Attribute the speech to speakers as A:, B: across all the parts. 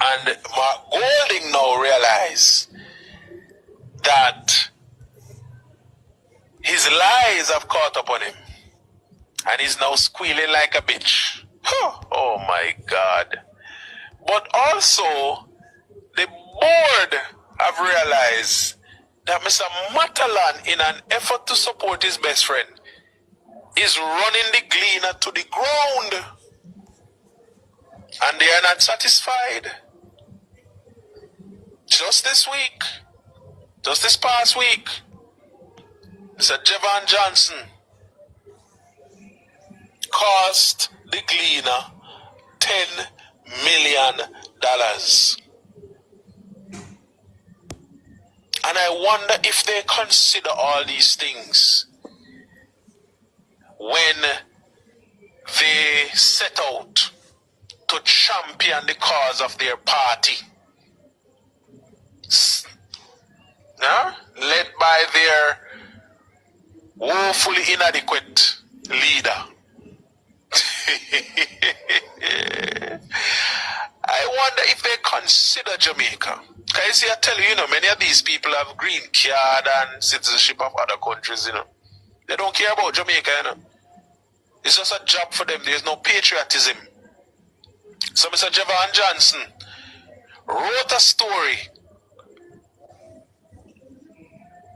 A: And Mark Golding now realized that his lies have caught up on him. And he's now squealing like a bitch. Oh my God. But also, the board have realized that Mr. Matalan, in an effort to support his best friend, is running the Gleaner to the ground. And they are not satisfied. Just this past week, Mr. Jevan Johnson cost the Gleaner $10 million. And I wonder if they consider all these things when they set out to champion the cause of their party. Led by their woefully inadequate leader. I wonder if they consider Jamaica. Can you see, I tell you, many of these people have green card and citizenship of other countries, They don't care about Jamaica, It's just a job for them. There's no patriotism. So Mr. Jevan Johnson wrote a story.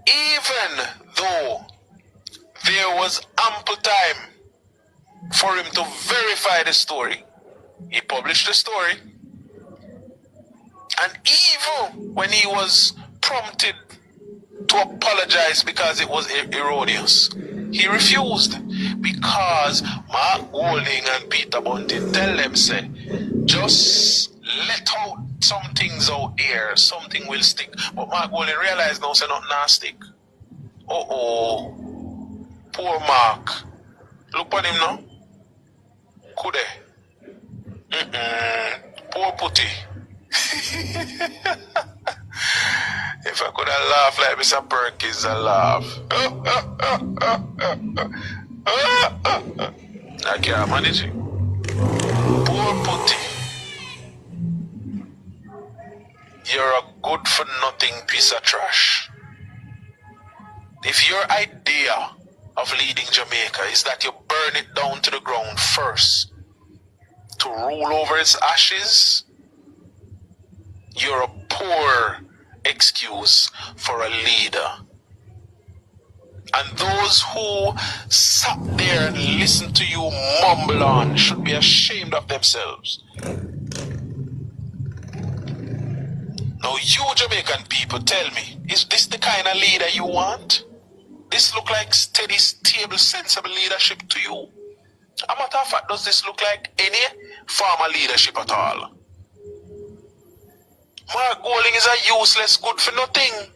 A: Even though there was ample time for him to verify the story, he published the story. And even when he was prompted to apologize because it was erroneous, he refused. Because Mark Golding and Peter Bunting tell them, say, just let out some things out there, something will stick. But Mark Golding realized now, say, nothing not stick. Poor Mark. Look at him now. Could Poor Putty. If I could have laughed like Mr. Perkins, I laugh. I can't manage it. Poor Putty. You're a good for nothing piece of trash. If your idea of leading Jamaica is that you burn it down to the ground first to rule over its ashes, you're a poor excuse for a leader. And those who sat there and listened to you mumble on should be ashamed of themselves. Now you Jamaican people, tell me, is this the kind of leader you want? This look like steady, stable, sensible leadership to you? A matter of fact, does this look like any former leadership at all? Mark Golding is a useless good for nothing.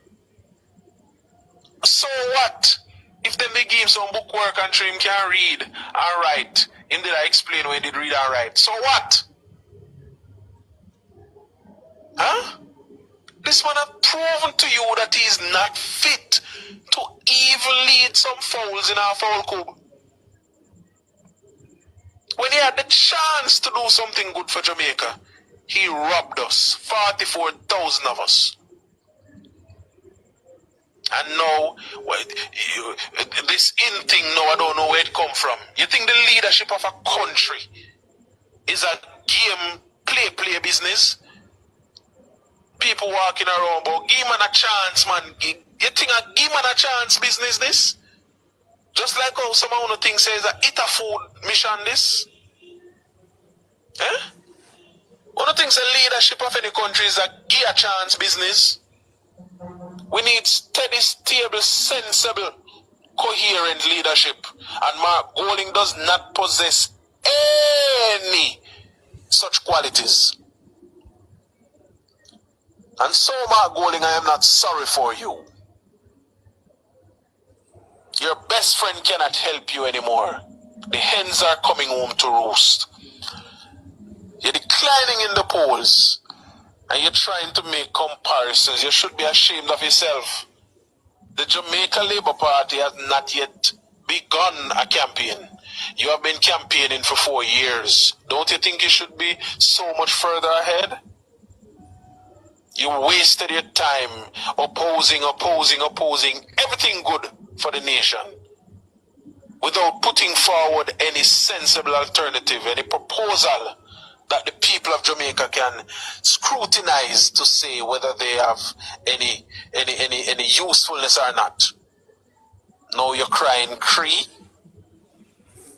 A: So what? If them they give him some book work and him can read and write, him did I explain when he did read and write. So what? Huh? This man have proven to you that he is not fit to even lead some fouls in our foul club. When he had the chance to do something good for Jamaica, he robbed us, 44,000 of us. And now, this in thing now, I don't know where it come from. You think the leadership of a country is a game play business? People walking around, but give man a chance, man. You think a give man a chance business this? Just like how some of the things says that eat a food mission this. Eh? One of the things the leadership of any country is a give a chance business. We need steady, stable, sensible, coherent leadership. And Mark Golding does not possess any such qualities. And so, Mark Golding, I am not sorry for you. Your best friend cannot help you anymore. The hens are coming home to roost. You're declining in the polls. And you're trying to make comparisons. You should be ashamed of yourself. The Jamaica Labour Party has not yet begun a campaign. You have been campaigning for 4 years. Don't you think you should be so much further ahead? You wasted your time opposing everything good for the nation without putting forward any sensible alternative, any proposal that the people of Jamaica can scrutinize to say whether they have any usefulness or not. Now you're crying Cree.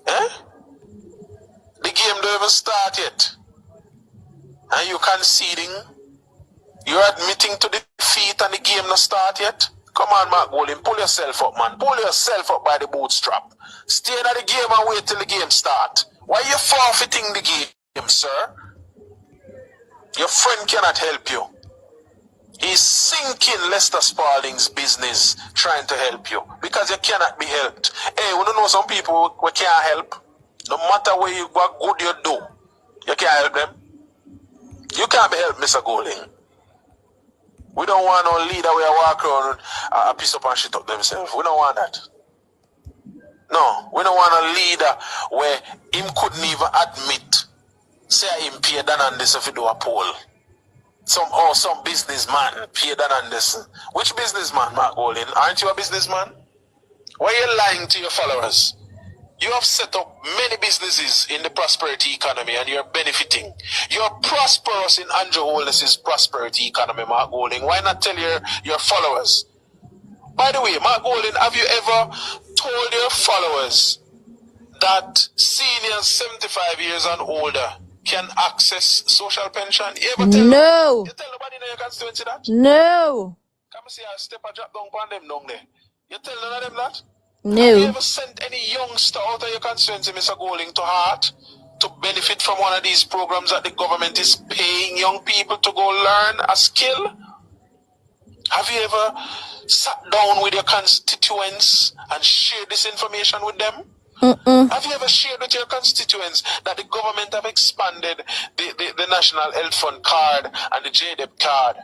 A: Eh? The game don't even start yet. And you conceding. You're admitting to defeat and the game not start yet. Come on, Mark Golding, pull yourself up, man. Pull yourself up by the bootstrap. Stay in the game and wait till the game start. Why are you forfeiting the game, sir? Your friend cannot help you. He's sinking Lester Spalding's business trying to help you because you cannot be helped. Hey, we don't know some people we can't help. No matter what good you do, you can't help them. You can't be helped, Mr. Golding. We don't want no leader where walk around a piece up and shit up themselves. We don't want that. No, we don't want a leader where him couldn't even admit, say him pay Dan Anderson if he do a poll. Some businessman pay Dan Anderson. Which businessman, Mark Golding? Aren't you a businessman? Why are you lying to your followers? You have set up many businesses in the prosperity economy and you're benefiting. You're prosperous in Andrew Holness's prosperity economy, Mark Golding. Why not tell your followers? By the way, Mark Golding, have you ever told your followers that seniors 75 years and older can access social pension? You ever tell
B: No.
A: You tell nobody in your constituency that?
B: No.
A: Come see a step a drop down on them down there. You tell none of them that?
B: No.
A: Have you ever sent any youngster out of your constituency, Mr. Golding, to heart to benefit from one of these programs that the government is paying young people to go learn a skill? Have you ever sat down with your constituents and shared this information with them? Have you ever shared with your constituents that the government have expanded the National Health Fund card and the JLP card?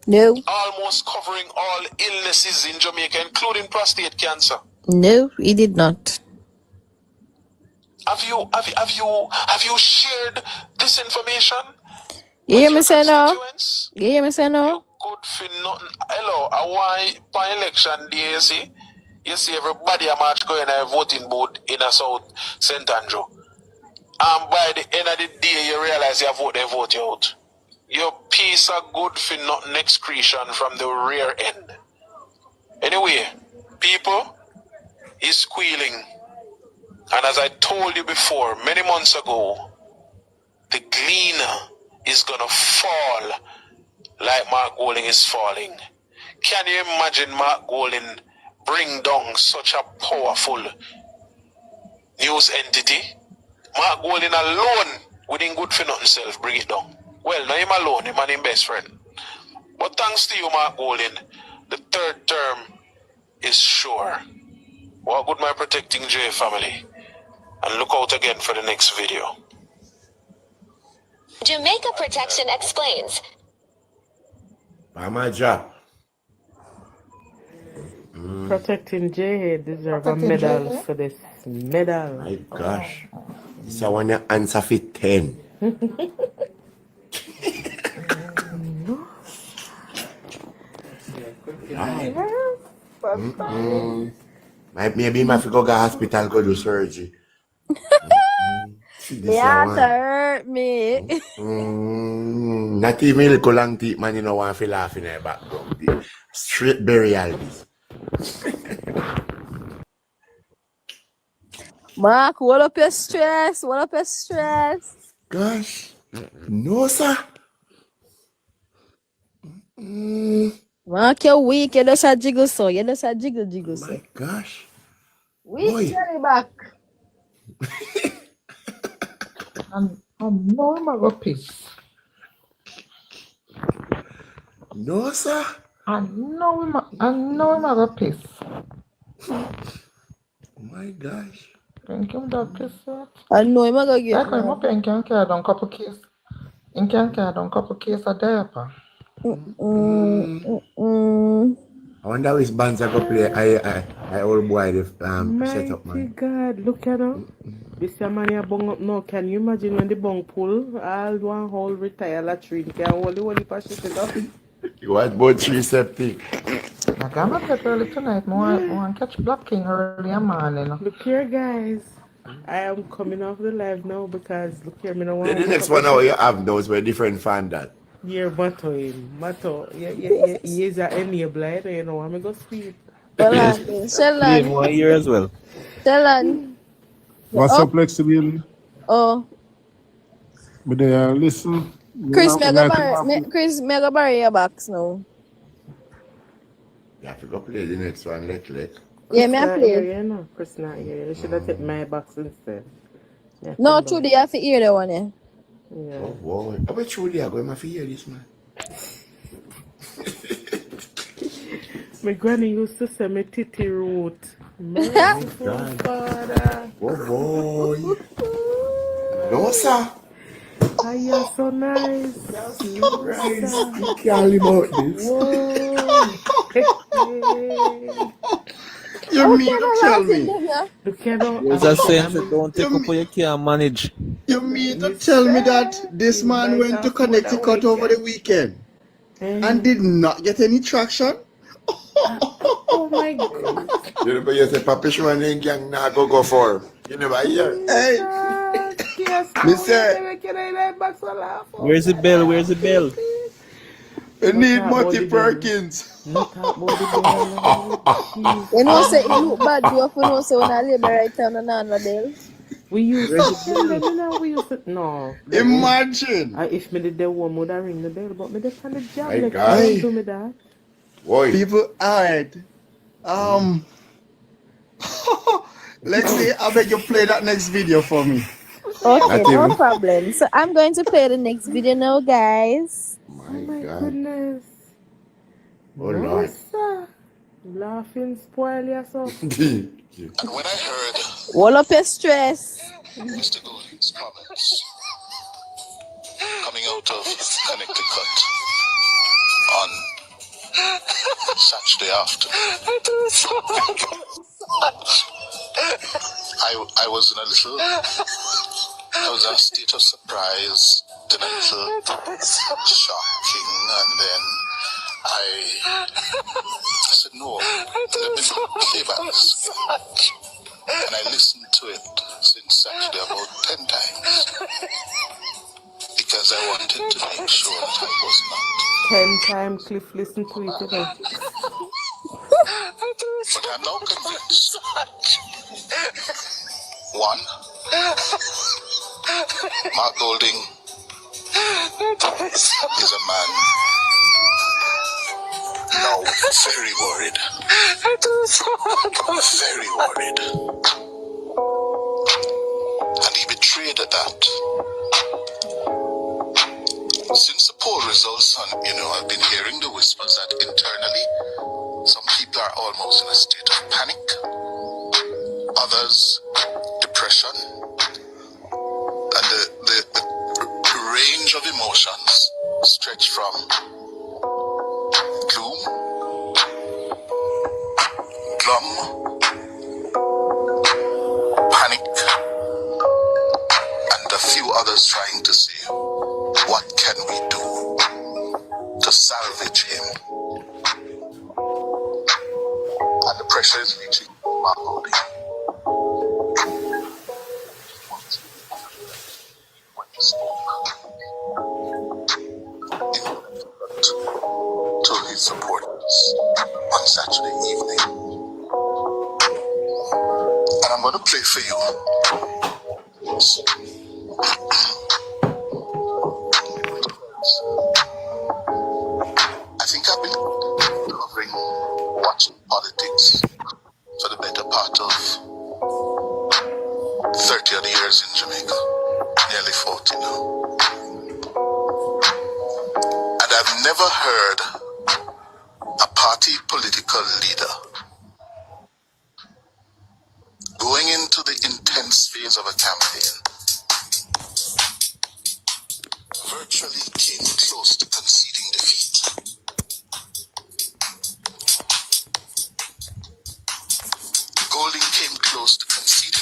B: No.
A: Almost covering all illnesses in Jamaica, including prostate cancer.
B: No, he did not.
A: Have you shared this information?
B: You hear me say no?
A: Constituents?
B: You hear me say no?
A: You good for nothing. Hello, I want by election day, you see everybody a march going to a voting booth in a South St. Andrew. And by the end of the day, you realize they vote you out. Your piece of good for nothing excretion from the rear end. Anyway, people is squealing. And as I told you before, many months ago, the gleaner is going to fall like Mark Golding is falling. Can you imagine Mark Golding bring down such a powerful news entity? Mark Golding alone, within good for nothing self, bring it down. Well, not him alone, him and his best friend. But thanks to you, Mark Golding, the third term is sure. What good my protecting J family. And look out again for the next video.
C: Jamaica Protection explains.
D: My job.
E: Protecting J deserve a medal for this. Medal.
D: My gosh. This I want to answer for 10. Maybe I have to go to hospital go do surgery.
B: Yeah, hurt me.
D: Not even little long teeth, man, you know, want to laugh in their background. Straight burial.
B: Mark, what up your stress? What up your stress?
D: Gosh. No, sir.
B: Mark, you're weak. You just a jiggle so. You just a jiggle so.
D: My gosh.
B: Weak, Jerry back.
E: I know I'm going to piss.
D: No, sir.
E: I know I'm going to piss.
D: My gosh.
E: Thank you, Dr. Sir.
B: I know I'm going to get
E: I'm going to carry down a couple case. You can carry down a couple case of diaper.
D: I wonder which bands I go play. I old boy set up, man.
E: Mighty God, look at him. This man here bung up now. Can you imagine when the bung pull? All one whole retire latrine. Can hold the whole heap of shit it up.
D: You want about 3 septic?
E: I got up early tonight. I want catch Black King early morning. Look here, guys. I am coming off the live now because look here, me no want
D: Then the next one now you have those were different fan that.
E: yeah, Mato. Yeah. He is an enabler, you know. I'm go sleep.
B: Well,
F: Yeah,
B: Sheldon,
F: one year as well.
B: Sheldon.
G: What's
B: Oh,
G: up, Flexibility?
B: oh.
G: But they listen.
B: Chris,
G: You know, like,
B: Chris, me go borrow your box now.
D: You have to go play the next one, let.
B: Yeah, me I play.
E: Yeah, no. Chris not here. You should have taken my box instead. Yeah,
B: No, truly, you have to hear the one,
D: Oh
E: Yeah.
D: boy. How about truly I'm going to hear this man?
E: My granny used to say me titty root. Merciful Father.
D: Oh boy. No sir.
E: Oh, you're so nice.
D: Right. You can't live out this.
E: Whoa.
G: you mean to tell me?
E: Look at how
F: There's a saying that don't take up what you can't manage.
G: You mean to tell me that this man went to Connecticut over the weekend and did not get any traction?
E: Oh my God.
D: You never hear say Papa Show and gang now go for. You never hear.
G: Hey,
E: Yes,
G: me say,
F: Where's the bell? Where's the bell?
G: you need Monty Perkins.
E: Not about the bell.
B: You know, say it look bad, you have to know, say when I live right down on the bell.
E: We used to tell them, you know, we used to, no.
G: Imagine.
E: If me did the one, would I ring the bell, but me just on the job,
D: My
E: like,
D: God.
E: don't do me that.
D: Boy.
G: People, alright. Let's see, I beg you play that next video for me.
B: Okay,
D: Not
B: no
D: even.
B: problem. So I'm going to play the next video now, guys.
E: Oh
D: My
E: my
D: God.
E: goodness.
D: Oh Lord.
E: Sir. Laughing spoil yourself.
A: And when I heard
B: Wall up your stress.
A: Mr. Golding's comments coming out of Connecticut on Saturday afternoon, I was in a state of surprise, then a little shocking, and then I said, no, let me play back this again. And I listened to it since Saturday about 10 times because I wanted to make sure that I was not.
E: 10 times Cliff listen to it, you know.
A: But I'm now convinced. One, Mark Golding is a man now very worried. Very worried. And he betrayed that. Since the poll results, I've been hearing the whispers that internally some people are almost in a state of panic, others depression, and the range of emotions stretch from gloom, glum, panic, and a few others trying to say, what can we do to salvage him? And the pressure is reaching Mark Golding. When he spoke to his supporters on Saturday evening. And I'm going to play for you. I think I've been covering watching politics for the better part of 30 odd years in Jamaica, nearly 40 now. And I've never heard a party political leader going into the intense phase of a campaign virtually came close to conceding defeat. Golding came close to conceding.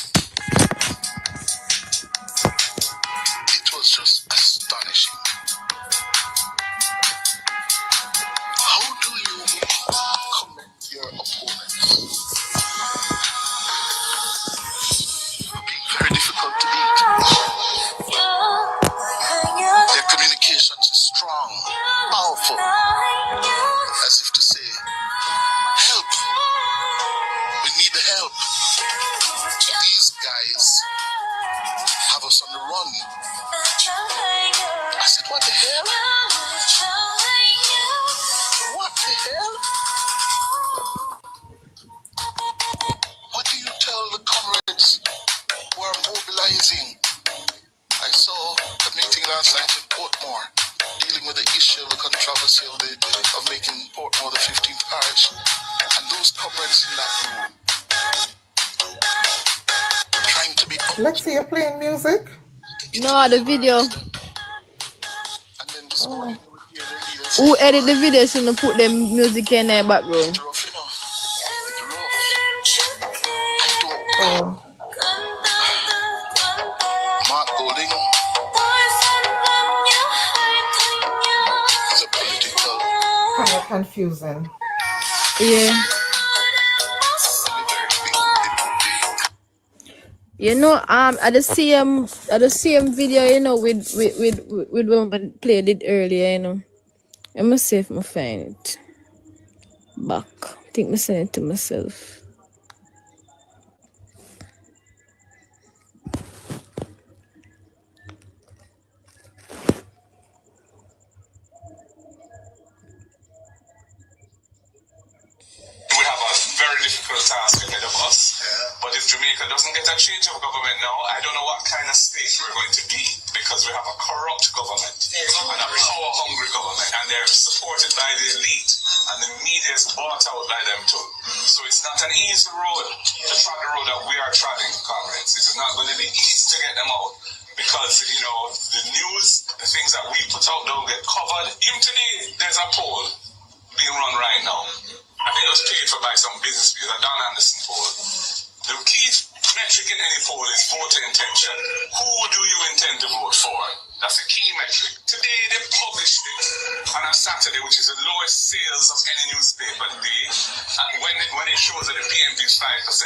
H: dealing with the issue of the controversy of making Portmore the 15th parish. And those comrades in that room trying to be
E: Let's see you playing music.
B: No, the video.
H: And then this morning we would hear the leaders
B: Who edit the video shouldn't put the music in their background.
H: it's rough, you know. It's rough. I don't know. Mark Golding is a political
E: Kind of confusing.
B: Yeah. You know, at the same video, you know, with when we played it earlier, you know. Let me see if I find it back. I think I sent it to myself.
I: We have a very difficult task ahead of us. But if Jamaica doesn't get a change of government now, I don't know what kind of state we're going to be, because we have a corrupt government and a power-hungry government, and they're supported by the elite, and the media is bought out by them too. So it's not an easy road to trot the road that we are trotting, comrades. It is not going to be easy to get them out, because, you know, the news, the things that we put out don't get covered. Even today, there's a poll being run right now. I think it was paid for by some business people, a Don Anderson poll. The key metric in any poll is voter intention. Who do you intend to vote for? That's a key metric. Today they published it on a Saturday, which is the lowest sales of any newspaper today. And when it shows that the PMP is 5%.